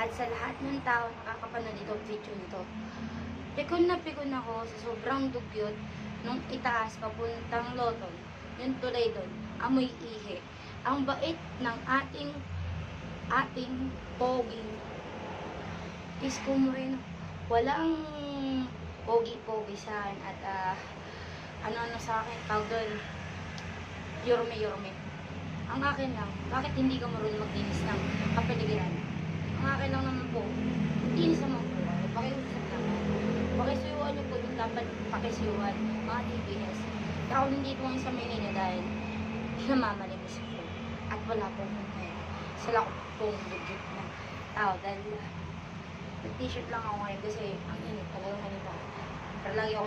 at sa lahat ng tao nakakapanood itong video nito. Pikon na ako sa sobrang dugyot nung itaas papuntang Loton. Yung tulay doon, amoy ihi. Ang bait ng ating poging Isko Moreno. Walang pogi-pogi saan at ano sa akin, tawag doon, yorme. Ang akin lang, bakit hindi ka marunong maglinis ng kapaligiran? Ang akin lang naman po, linis naman po. Pakiusap naman. Pakisuyuan niyo po yung dapat pakisuyuan, mga DBS. Ako nandito ngayon sa Manila dahil namamalimos ako. At wala pong pera. Sila ko pong legit na tao dahil nag-t-shirt lang ako ngayon kasi ang init talagang kanina. Pero lagi ako